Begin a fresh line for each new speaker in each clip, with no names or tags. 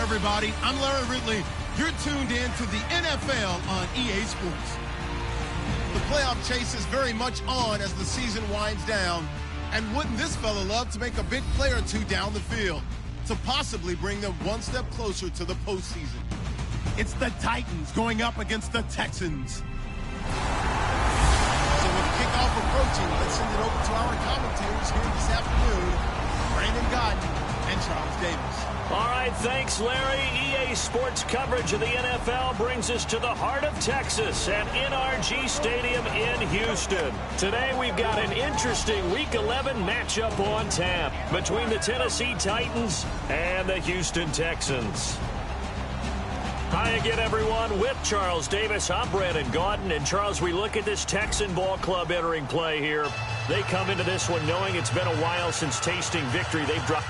Everybody, I'm Larry Ridley. You're tuned in to the NFL on EA Sports. The playoff chase is very much on as the season winds down. And wouldn't this fella love to make a big play or two down the field to possibly bring them one step closer to the postseason? It's the Titans going up against the Texans. So with kickoff approaching, let's send it over to our commentators here this afternoon, Brandon Godden and Charles Davis.
All right, thanks, Larry. EA Sports coverage of the NFL brings us to the heart of Texas at NRG Stadium in Houston. Today, we've got an interesting Week 11 matchup on tap between the Tennessee Titans and the Houston Texans. Hi again, everyone. With Charles Davis, I'm Brandon Gaudin. And, Charles, we look at this Texan ball club entering play here. They come into this one knowing it's been a while since tasting victory. They've dropped.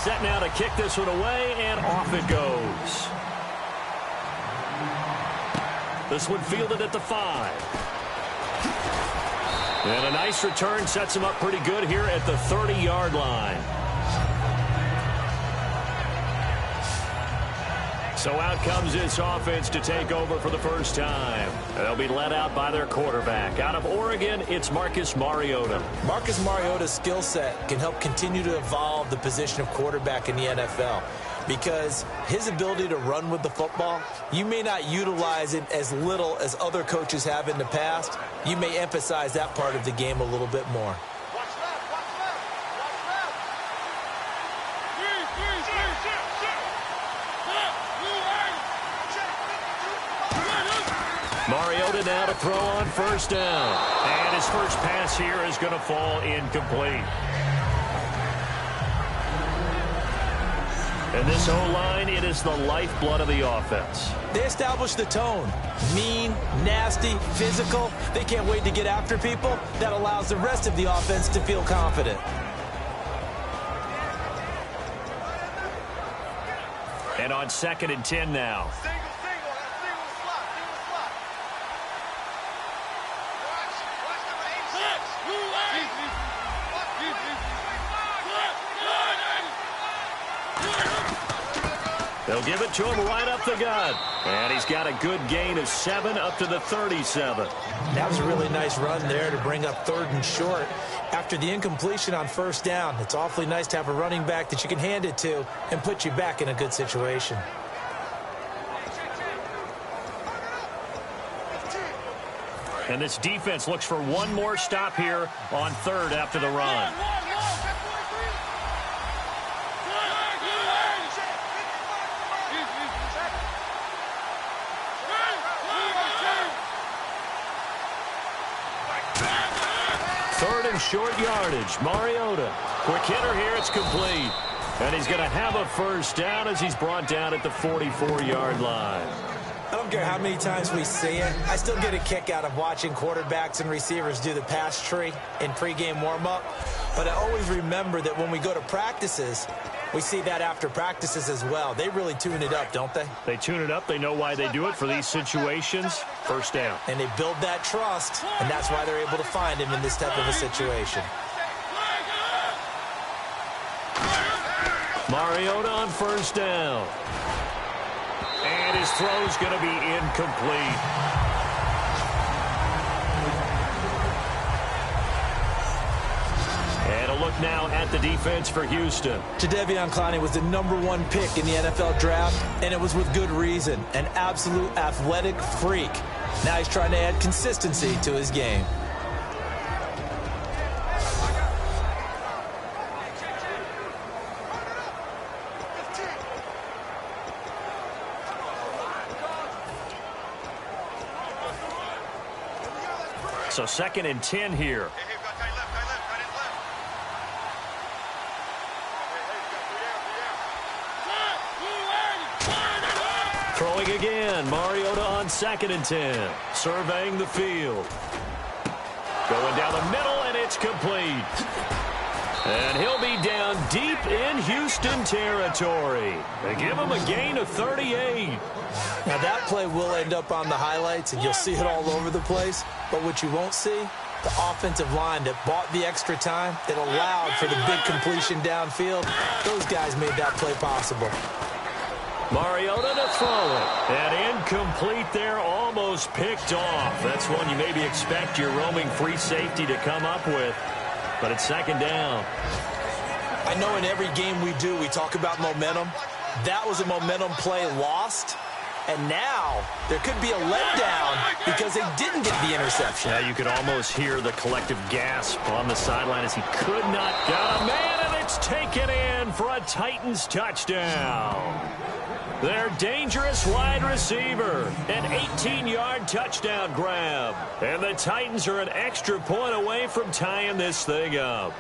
Set now to kick this one away, and off it goes. This one fielded at the 5. And a nice return sets him up pretty good here at the 30-yard line. So out comes this offense to take over for the first time. They'll be led out by their quarterback. Out of Oregon, it's Marcus Mariota.
Marcus Mariota's skill set can help continue to evolve the position of quarterback in the NFL because his ability to run with the football, you may not utilize it as little as other coaches have in the past. You may emphasize that part of the game a little bit more.
Mariota now to throw on first down. And his first pass here is going to fall incomplete. And this O-line, it is the lifeblood of the offense.
They establish the tone. Mean, nasty, physical. They can't wait to get after people. That allows the rest of the offense to feel confident.
And on 2nd and 10 now. They'll give it to him right up the gut. And he's got a good gain of 7 up to the 37.
That was a really nice run there to bring up 3rd and short. After the incompletion on first down, it's awfully nice to have a running back that you can hand it to and put you back in a good situation.
And this defense looks for one more stop here on 3rd after the run. Short yardage. Mariota. Quick hitter here. It's complete. And he's going to have a first down as he's brought down at the 44-yard line.
I don't care how many times we see it. I still get a kick out of watching quarterbacks and receivers do the pass tree in pregame warm-up. But I always remember that when we go to practices, we see that after practices as well. They really tune it up, don't they?
They tune it up. They know why they do it for these situations. First down.
And they build that trust, and that's why they're able to find him in this type of a situation.
Mariota on first down. And his throw's going to be incomplete. And a look now at the defense for Houston.
Jadeveon Clowney was the #1 pick in the NFL draft, and it was with good reason. An absolute athletic freak. Now he's trying to add consistency to his game.
So 2nd and 10 here. Throwing again. Mariota on 2nd and 10. Surveying the field. Going down the middle, and it's complete. And he'll be down deep in Houston territory. They give him a gain of 38.
Now, that play will end up on the highlights, and you'll see it all over the place. But what you won't see, the offensive line that bought the extra time, that allowed for the big completion downfield, those guys made that play possible.
Mariota to throw it. And incomplete there, almost picked off. That's one you maybe expect your roaming free safety to come up with. But it's 2nd down.
I know in every game we do, we talk about momentum. That was a momentum play lost. And now there could be a letdown because they didn't get the interception.
Yeah, you could almost hear the collective gasp on the sideline as he could not get a man, and it's taken in for a Titans touchdown. Their dangerous wide receiver, an 18-yard touchdown grab. And the Titans are an extra point away from tying this thing up.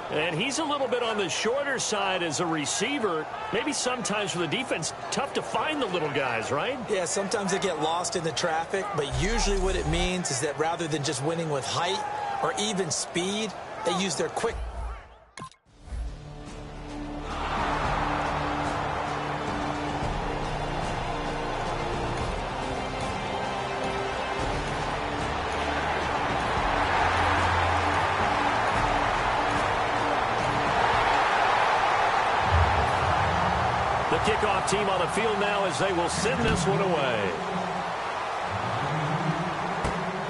And he's a little bit on the shorter side as a receiver. Maybe sometimes for the defense, tough to find the little guys, right?
Yeah, sometimes they get lost in the traffic, but usually what it means is that rather than just winning with height or even speed, they use their quick.
The kickoff team on the field now as they will send this one away.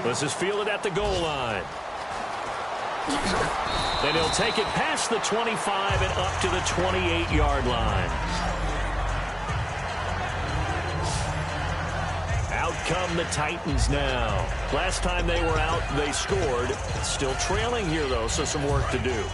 This is fielded at the goal line. Then he'll take it past the 25 and up to the 28-yard line. Out come the Titans now. Last time they were out, they scored. Still trailing here, though, so some work to do.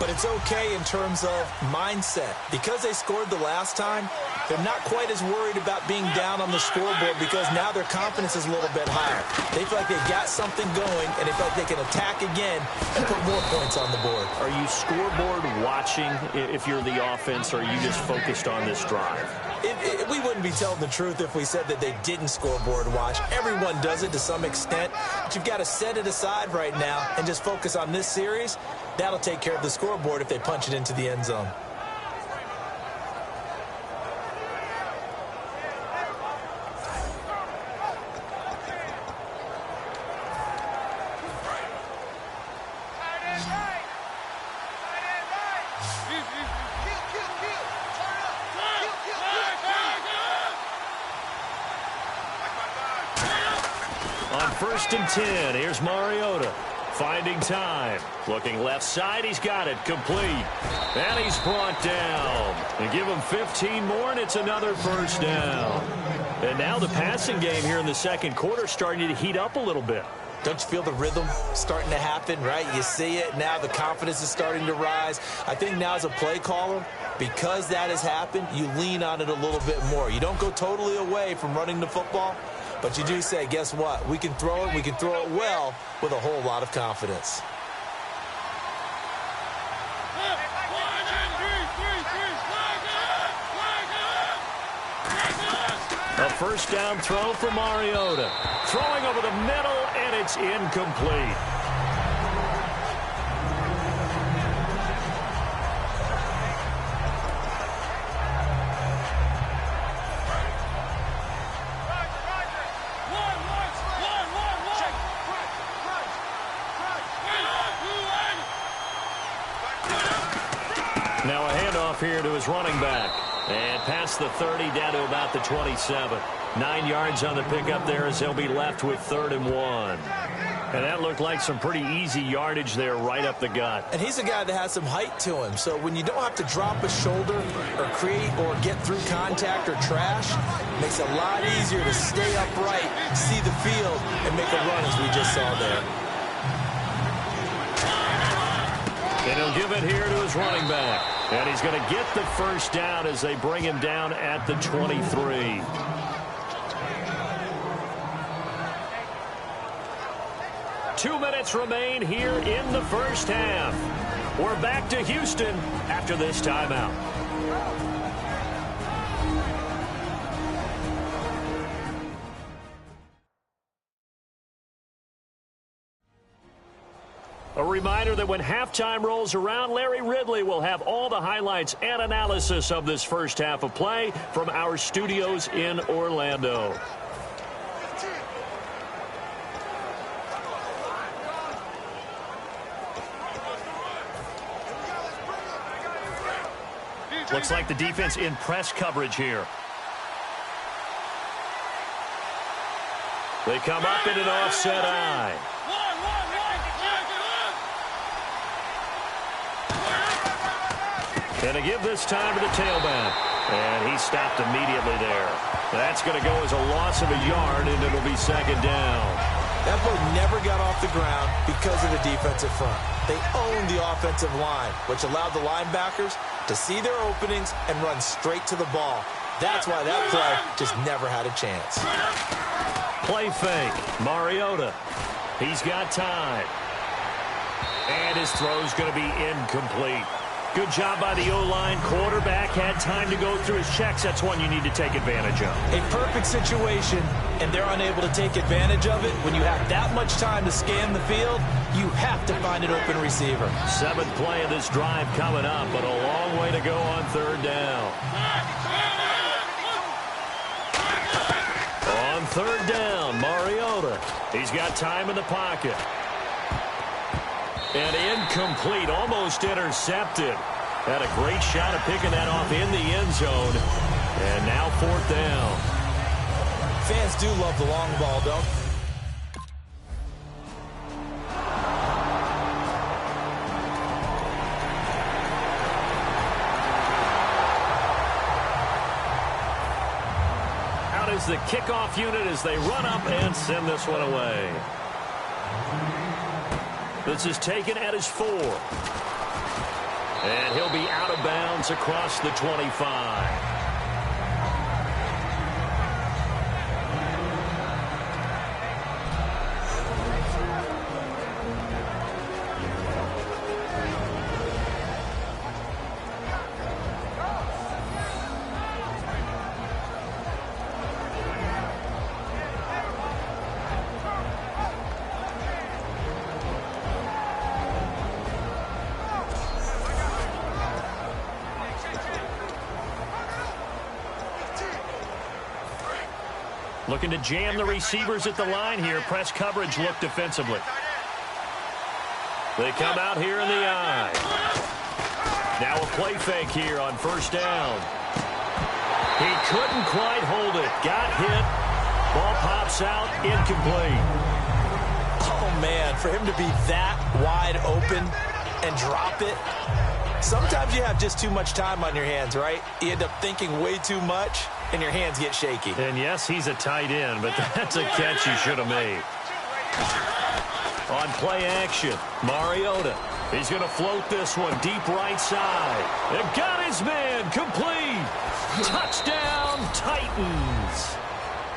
But it's okay in terms of mindset. Because they scored the last time, they're not quite as worried about being down on the scoreboard because now their confidence is a little bit higher. They feel like they've got something going, and they feel like they can attack again and put more points on the board.
Are you scoreboard watching if you're the offense, or are you just focused on this drive?
We wouldn't be telling the truth if we said that they didn't scoreboard watch. Everyone does it to some extent, but you've got to set it aside right now and just focus on this series. That'll take care of the scoreboard if they punch it into the end zone.
On 1st and 10, here's Mariota. Finding time. Looking left side, he's got it. Complete. And he's brought down. And give him 15 more, and it's another first down. And now the passing game here in the second quarter starting to heat up a little bit.
Don't you feel the rhythm starting to happen, right? You see it. Now the confidence is starting to rise. I think now as a play caller, because that has happened, you lean on it a little bit more. You don't go totally away from running the football, but you do say, guess what? We can throw it. We can throw it well with a whole lot of confidence.
A first down throw for Mariota. Throwing over the middle, and it's incomplete. Now a handoff here to his running back. And past the 30 down to about the 27. 9 yards on the pickup there as they'll be left with 3rd and 1. And that looked like some pretty easy yardage there right up the gut.
And he's a guy that has some height to him. So when you don't have to drop a shoulder or create or get through contact or trash, it makes it a lot easier to stay upright, see the field, and make a run as we just saw there.
And he'll give it here to his running back. And he's going to get the first down as they bring him down at the 23. 2 minutes remain here in the first half. We're back to Houston after this timeout. A reminder that when halftime rolls around, Larry Ridley will have all the highlights and analysis of this first half of play from our studios in Orlando. Looks like the defense in press coverage here. They come up in an offset eye. And to give this time to the tailback. And he stopped immediately there. That's going to go as a loss of a yard, and it'll be second down.
That play never got off the ground because of the defensive front. They owned the offensive line, which allowed the linebackers to see their openings and run straight to the ball. That's why that play just never had a chance.
Play fake. Mariota. He's got time. And his throw's going to be incomplete. Good job by the O-line. Quarterback had time to go through his checks. That's one you need to take advantage of.
A perfect situation, and they're unable to take advantage of it. When you have that much time to scan the field, you have to find an open receiver.
7th play of this drive coming up, but a long way to go on third down. On third down, Mariota. He's got time in the pocket. And incomplete, almost intercepted. Had a great shot of picking that off in the end zone. And now 4th down.
Fans do love the long ball, don't they?
Out is the kickoff unit as they run up and send this one away. This is taken at his 4. And he'll be out of bounds across the 25. Looking to jam the receivers at the line here. Press coverage look defensively. They come out here in the eye. Now a play fake here on first down. He couldn't quite hold it. Got hit. Ball pops out. Incomplete.
Oh, man, for him to be that wide open and drop it. Sometimes you have just too much time on your hands, right? You end up thinking way too much, and your hands get shaky.
And yes, he's a tight end, but that's a catch you should have made. On play action, Mariota. He's going to float this one deep right side. And got his man complete. Touchdown, Titans.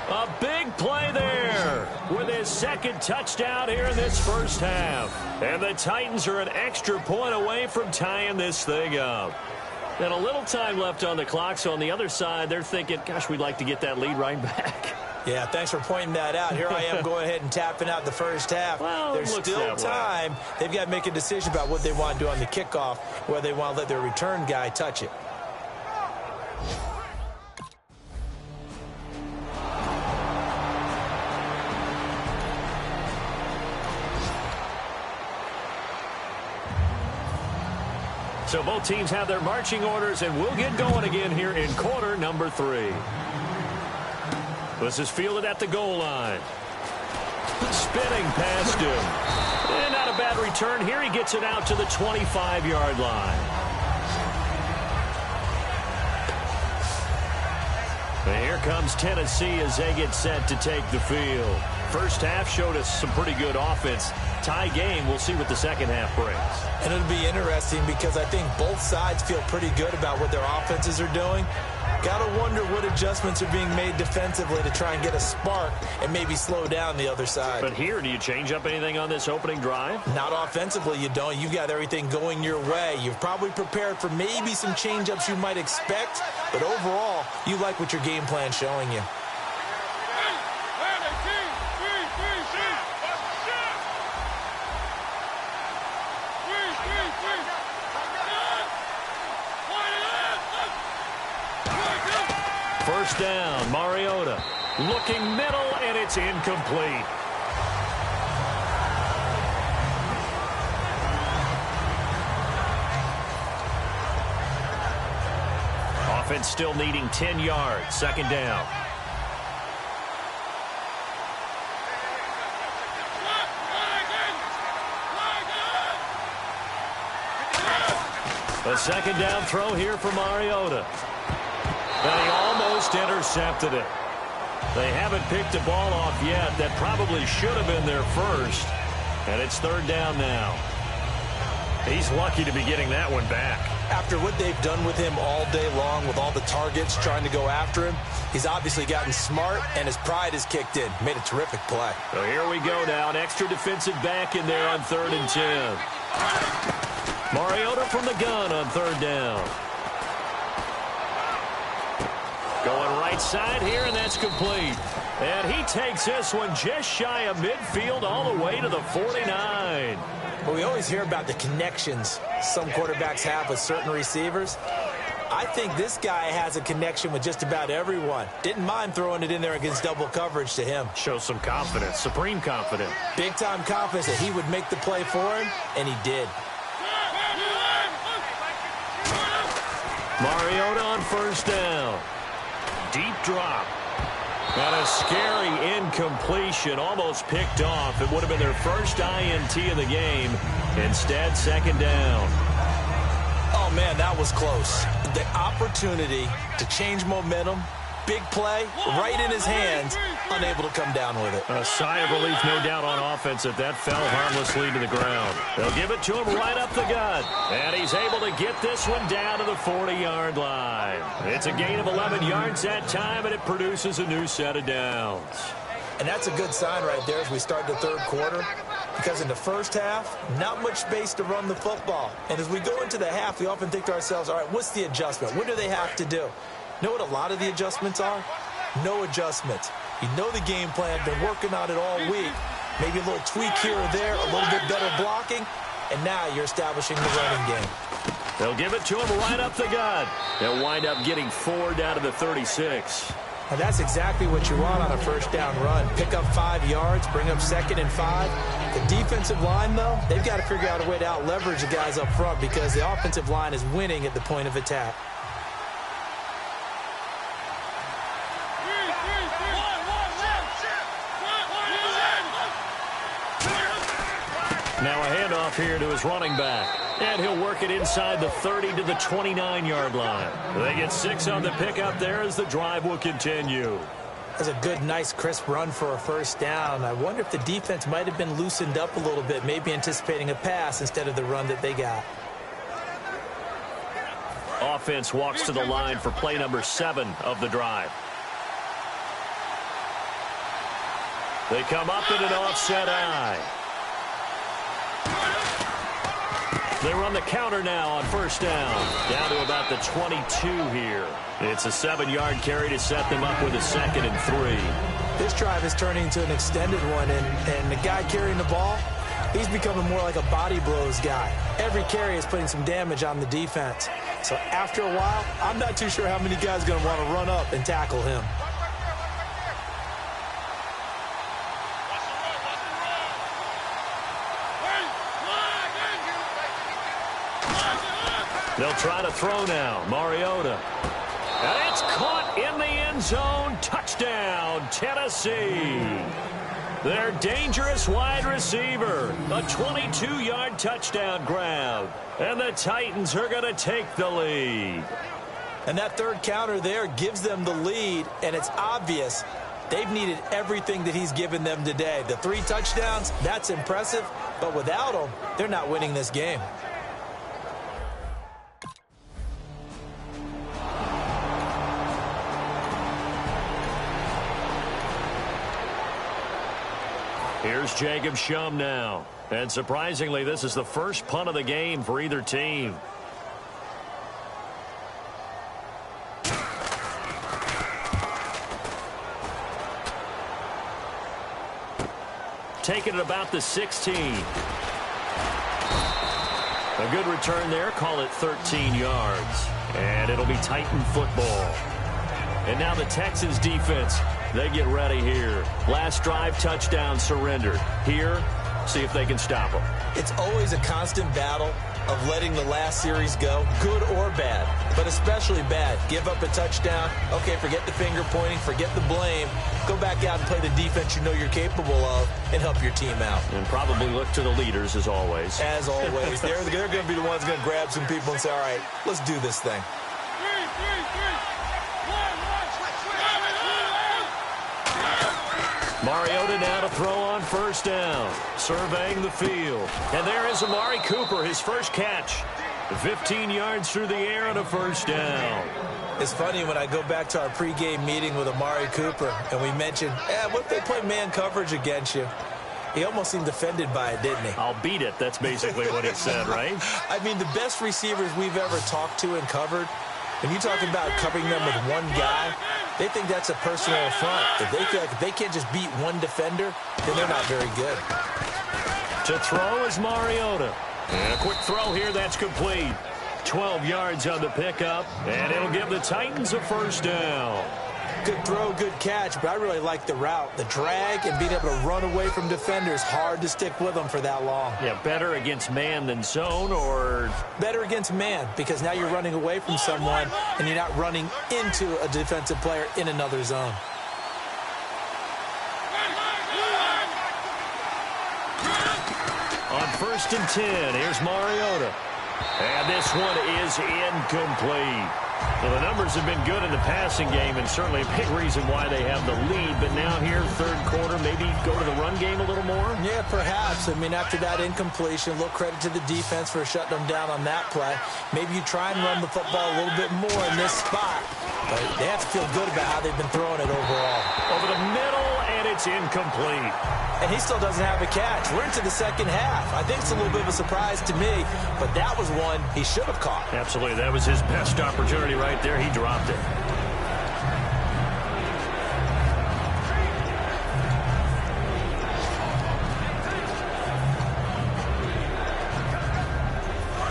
A big play there with his second touchdown here in this first half. And the Titans are an extra point away from tying this thing up. And a little time left on the clock, so on the other side, they're thinking, gosh, we'd like to get that lead right back.
Yeah, thanks for pointing that out. Here I am going ahead and tapping out the first half.
Well,
there's still time. They've got to make a decision about what they want to do on the kickoff, whether they want to let their return guy touch it.
So both teams have their marching orders, and we'll get going again here in quarter number 3. This is fielded at the goal line. Spinning past him. And not a bad return here. He gets it out to the 25-yard line. And here comes Tennessee as they get set to take the field. First half showed us some pretty good offense. Tie game. We'll see what the second half brings.
And it'll be interesting because I think both sides feel pretty good about what their offenses are doing. Got to wonder what adjustments are being made defensively to try and get a spark and maybe slow down the other side.
But here, do you change up anything on this opening drive?
Not offensively, you don't. You've got everything going your way. You've probably prepared for maybe some change-ups you might expect, but overall, you like what your game plan's showing you.
First down, Mariota. Looking middle, and it's incomplete. Offense still needing 10 yards. Second down. A second down throw here for Mariota. And he almost intercepted it. They haven't picked a ball off yet. That probably should have been their first. And it's third down now. He's lucky to be getting that one back.
After what they've done with him all day long with all the targets trying to go after him, he's obviously gotten smart, and his pride has kicked in. Made a terrific play.
So here we go now. An extra defensive back in there on 3rd and 10. Mariota from the gun on 3rd down. Going right side here, and that's complete. And he takes this one just shy of midfield all the way to the 49.
Well, we always hear about the connections some quarterbacks have with certain receivers. I think this guy has a connection with just about everyone. Didn't mind throwing it in there against double coverage to him.
Shows some confidence, supreme confidence.
Big-time confidence that he would make the play for him, and he did.
Mariota on first down. Deep drop. And a scary incompletion, almost picked off. It would have been their first INT of the game. Instead, second down.
Oh, man, that was close. The opportunity to change momentum, big play, right in his hands, unable to come down with it.
A sigh of relief, no doubt, on offense that fell harmlessly to the ground. They'll give it to him right up the gut. And he's able to get this one down to the 40-yard line. It's a gain of 11 yards that time, and it produces a new set of downs.
And that's a good sign right there as we start the third quarter, because in the first half, not much space to run the football. And as we go into the half, we often think to ourselves, all right, what's the adjustment? What do they have to do? You know what a lot of the adjustments are? No adjustments. You know the game plan, been working on it all week. Maybe a little tweak here or there, a little bit better blocking, and now you're establishing the running game.
They'll give it to him right up the gut. They'll wind up getting 4 down to the 36.
And that's exactly what you want on a first down run. Pick up 5 yards, bring up 2nd and 5. The defensive line, though, they've got to figure out a way to out-leverage the guys up front because the offensive line is winning at the point of attack.
Now a handoff here to his running back. And he'll work it inside the 30 to the 29-yard line. They get 6 on the pickup there as the drive will continue.
That's a good, nice, crisp run for a first down. I wonder if the defense might have been loosened up a little bit, maybe anticipating a pass instead of the run that they got.
Offense walks to the line for play number 7 of the drive. They come up in an offset eye. They run the counter now on first down. Down to about the 22 here. It's a 7-yard carry to set them up with a 2nd and 3.
This drive is turning into an extended one, and the guy carrying the ball, he's becoming more like a body blows guy. Every carry is putting some damage on the defense. So after a while, I'm not too sure how many guys are going to want to run up and tackle him.
They'll try to throw now. Mariota. And it's caught in the end zone. Touchdown, Tennessee. Their dangerous wide receiver. A 22-yard touchdown grab. And the Titans are going to take the lead.
And that third counter there gives them the lead, and it's obvious they've needed everything that he's given them today. The 3 touchdowns, that's impressive, but without them, they're not winning this game.
Here's Jacob Shum now. And surprisingly, this is the first punt of the game for either team. Taking it about the 16. A good return there. Call it 13 yards. And it'll be Titan football. And now the Texans defense, they get ready here. Last drive, touchdown surrendered. Here, see if they can stop them.
It's always a constant battle of letting the last series go, good or bad, but especially bad. Give up a touchdown. Okay, forget the finger pointing, forget the blame. Go back out and play the defense you know you're capable of and help your team out.
And probably look to the leaders as always.
As always. They're going to be the ones going to grab some people and say, all right, let's do this thing.
Mariota now to throw on first down. Surveying the field. And there is Amari Cooper, his first catch. 15 yards through the air and a first down.
It's funny when I go back to our pregame meeting with Amari Cooper and we mentioned, what if they play man coverage against you? He almost seemed offended by it, didn't he?
I'll beat it. That's basically what he said, right?
I mean, the best receivers we've ever talked to and covered, when you talk about covering them with one guy, they think that's a personal affront. If they can't just beat one defender, then they're not very good.
To throw is Mariota. And a quick throw here, that's complete. 12 yards on the pickup, and it'll give the Titans a first down.
Good throw, good catch, but I really like the route. The drag and being able to run away from defenders, hard to stick with them for that long.
Yeah, better against man than zone, or?
Better against man, because now you're running away from someone and you're not running into a defensive player in another zone.
On 1st and 10, here's Mariota. And this one is incomplete. Well, the numbers have been good in the passing game, and certainly a big reason why they have the lead. But now here, third quarter, maybe go to the run game a little more?
Yeah, perhaps. I mean, after that incompletion, a little credit to the defense for shutting them down on that play. Maybe you try and run the football a little bit more in this spot. But they have to feel good about how they've been throwing it overall.
Over the middle, and it's incomplete.
And he still doesn't have a catch. We're into the second half. I think it's a little bit of a surprise to me, but that was one he should have caught.
Absolutely. That was his best opportunity right there. He dropped it.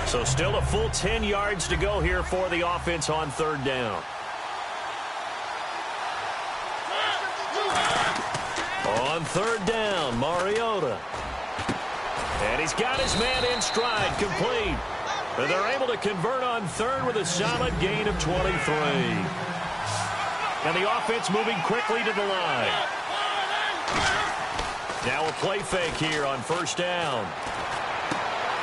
So still a full 10 yards to go here for the offense on third down. On third down, Mariota. And he's got his man in stride, complete. And they're able to convert on third with a solid gain of 23. And the offense moving quickly to the line. Now a play fake here on first down.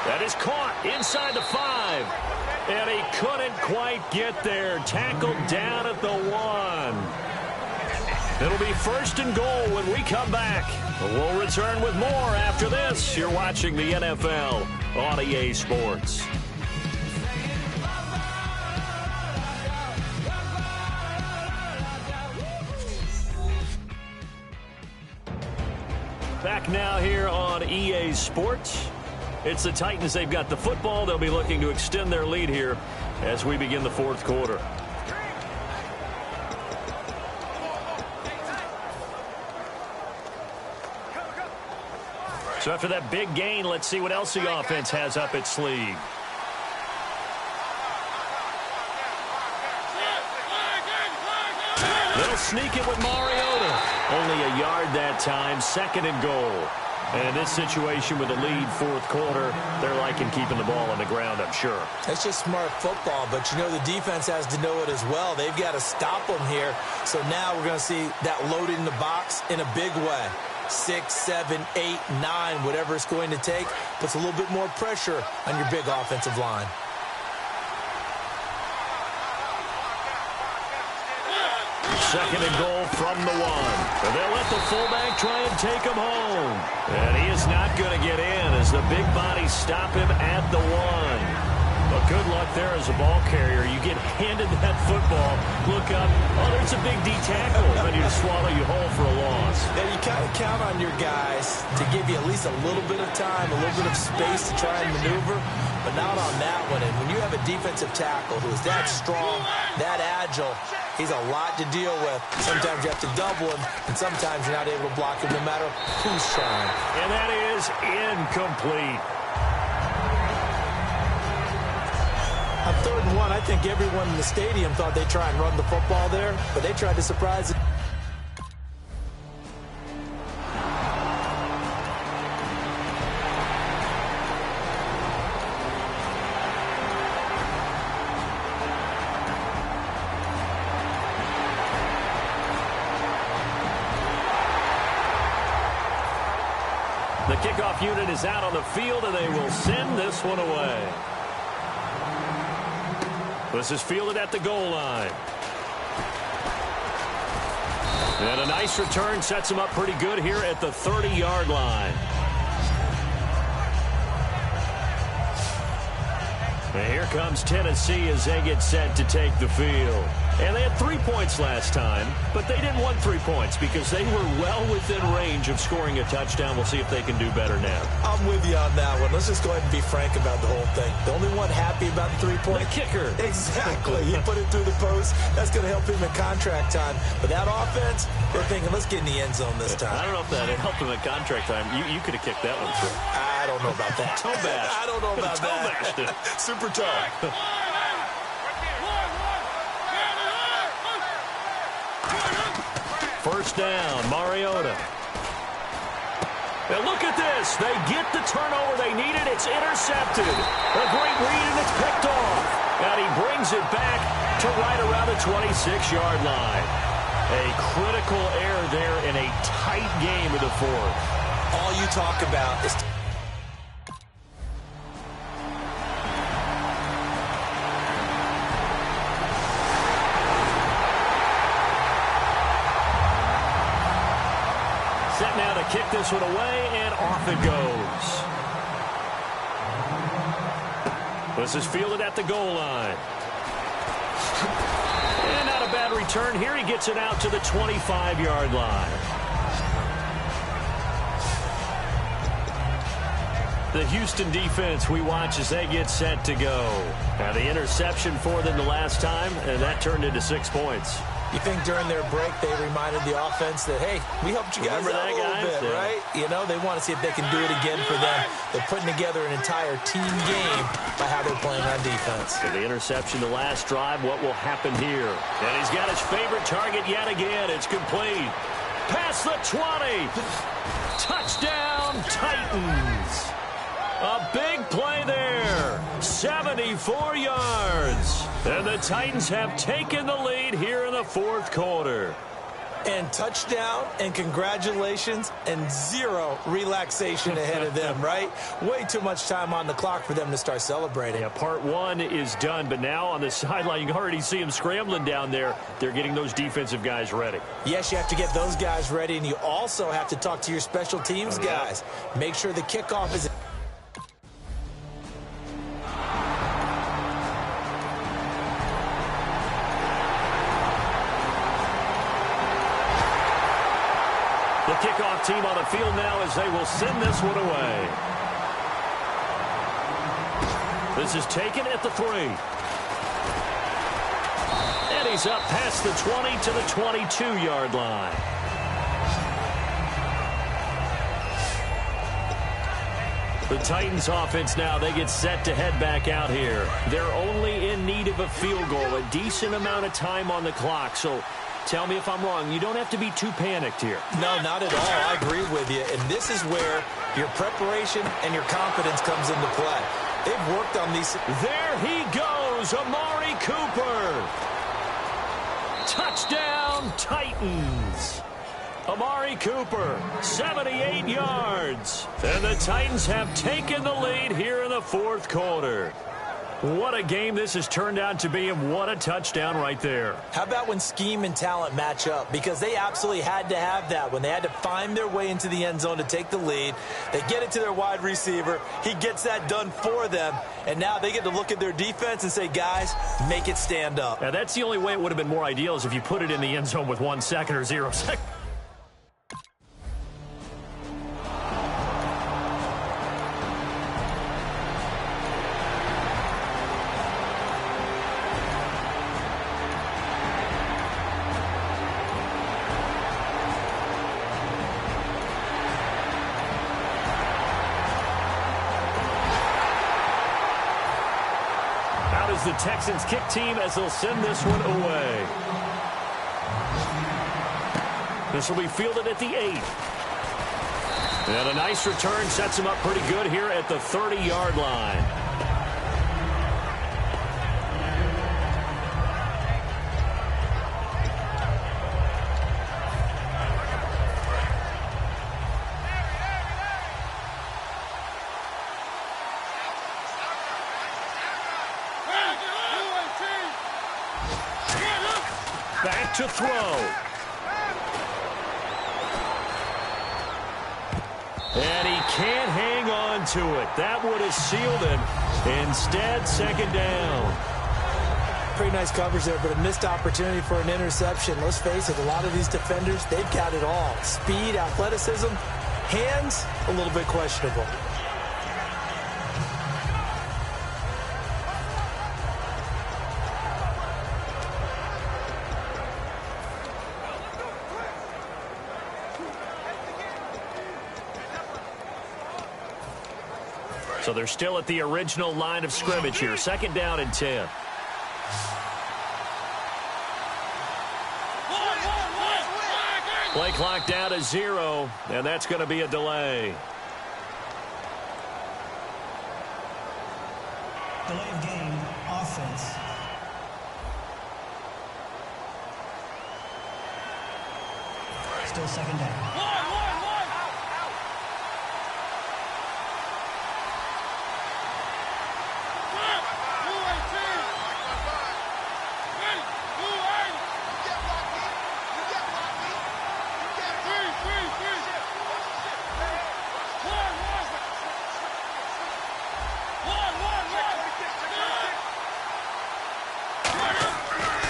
That is caught inside the 5. And he couldn't quite get there. Tackled down at the 1. It'll be 1st and goal when we come back. We'll return with more after this. You're watching the NFL on EA Sports. Back now here on EA Sports. It's the Titans. They've got the football. They'll be looking to extend their lead here as we begin the fourth quarter. So after that big gain, let's see what else the offense has up its sleeve. Little sneak it with Mariota. Only a yard that time, 2nd and goal. And in this situation with the lead, fourth quarter, they're liking keeping the ball on the ground, I'm sure.
It's just smart football, but you know the defense has to know it as well. They've got to stop them here. So now we're going to see that loaded in the box in a big way. 6, 7, 8, 9, whatever it's going to take, puts a little bit more pressure on your big offensive line.
Second and goal from the 1. And they'll let the fullback try and take him home. And he is not going to get in as the big bodies stop him at the 1. A good luck there as a ball carrier. You get handed that football, look up, oh, there's a big D tackle, ready to swallow you whole for a loss.
Yeah, you kind of count on your guys to give you at least a little bit of time, a little bit of space to try and maneuver, but not on that one. And when you have a defensive tackle who is that strong, that agile, he's a lot to deal with. Sometimes you have to double him, and sometimes you're not able to block him no matter who's trying.
And that is incomplete.
On 3rd and 1, I think everyone in the stadium thought they'd try and run the football there, but they tried to surprise it.
The kickoff unit is out on the field, and they will send this one away. This is fielded at the goal line. And a nice return sets him up pretty good here at the 30-yard line. And here comes Tennessee as they get set to take the field. And they had 3 points last time, but they didn't want 3 points because they were well within range of scoring a touchdown. We'll see if they can do better now.
I'm with you on that one. Let's just go ahead and be frank about the whole thing. The only one happy about the 3-point.
The kicker.
Exactly. He put it through the post. That's going to help him in contract time. But that offense, they're thinking, let's get in the end zone this time.
I don't know if that helped him in contract time. You could have kicked that one through.
I don't know about that.
Toe bash.
I don't know about
toe
that.
Bashed it.
Super toe.
First down, Mariota. And look at this. They get the turnover they needed. It's intercepted. A great read, and it's picked off. And he brings it back to right around the 26-yard line. A critical error there in a tight game of the 4th.
All you talk about is...
Set now to kick this one away, and off it goes. This is fielded at the goal line. And not a bad return here. He gets it out to the 25-yard line. The Houston defense we watch as they get set to go. Now the interception for them the last time, and that turned into 6 points.
You think during their break they reminded the offense that, hey, we helped you guys out a little bit, right? You know, they want to see if they can do it again for them. They're putting together an entire team game by how they're playing on defense.
So the interception the last drive, what will happen here? And he's got his favorite target yet again. It's complete. Past the 20. Touchdown, Titans. A big play there. 74 yards. And the Titans have taken the lead here in the 4th quarter.
And touchdown, and congratulations, and 0 relaxation ahead of them, right? Way too much time on the clock for them to start celebrating.
Yeah, part 1 is done, but now on the sideline, you can already see them scrambling down there. They're getting those defensive guys ready.
Yes, you have to get those guys ready, and you also have to talk to your special teams guys. Make sure the kickoff is...
The kickoff team on the field now as they will send this one away. This is taken at the 3. And he's up past the 20 to the 22-yard line. The Titans offense now, they get set to head back out here. They're only in need of a field goal, a decent amount of time on the clock. So tell me if I'm wrong. You don't have to be too panicked here.
No, not at all. I agree with you. And this is where your preparation and your confidence comes into play. They've worked on these.
There he goes, Amari Cooper. Touchdown, Titans. Amari Cooper, 78 yards. And the Titans have taken the lead here in the 4th quarter. What a game this has turned out to be, and what a touchdown right there.
How about when scheme and talent match up? Because they absolutely had to have that when they had to find their way into the end zone to take the lead. They get it to their wide receiver. He gets that done for them. And now they get to look at their defense and say, guys, make it stand up.
Now, that's the only way it would have been more ideal is if you put it in the end zone with 1 second or 0 seconds. The Texans kick team as they'll send this one away. This will be fielded at the 8. And a nice return sets him up pretty good here at the 30-yard line. Back to throw. And he can't hang on to it. That would have sealed him. Instead, second down.
Pretty nice coverage there, but a missed opportunity for an interception. Let's face it, a lot of these defenders, they've got it all. Speed, athleticism, hands, a little bit questionable.
So they're still at the original line of scrimmage here. Second down and 10. Play clock down to 0, and that's going to be a delay.
Delay of game, offense. Still second down.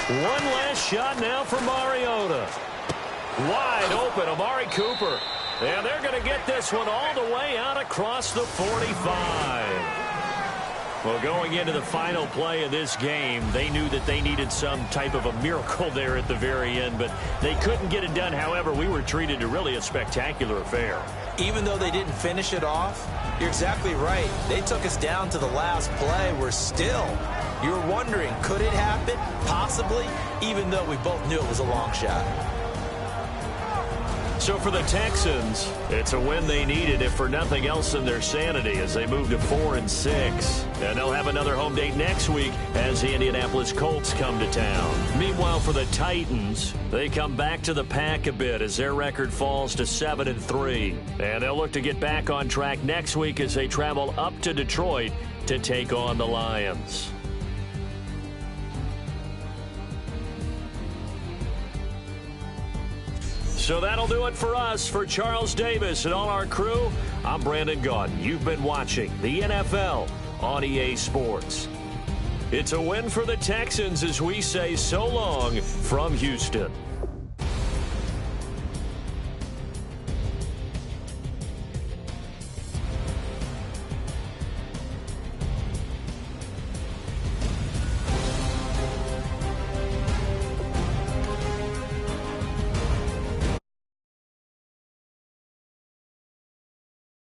One last shot now for Mariota. Wide open, Amari Cooper. And they're going to get this one all the way out across the 45. Well, going into the final play of this game, they knew that they needed some type of a miracle there at the very end, but they couldn't get it done. However, we were treated to really a spectacular affair.
Even though they didn't finish it off, you're exactly right. They took us down to the last play. We're still, you're wondering, could it happen? Possibly, even though we both knew it was a long shot.
So for the Texans, it's a win they needed, if for nothing else than their sanity, as they move to 4-6. And they'll have another home date next week as the Indianapolis Colts come to town. Meanwhile, for the Titans, they come back to the pack a bit as their record falls to 7-3. And they'll look to get back on track next week as they travel up to Detroit to take on the Lions. So that'll do it for us. For Charles Davis and all our crew, I'm Brandon Gaudin. You've been watching the NFL on EA Sports. It's a win for the Texans as we say so long from Houston.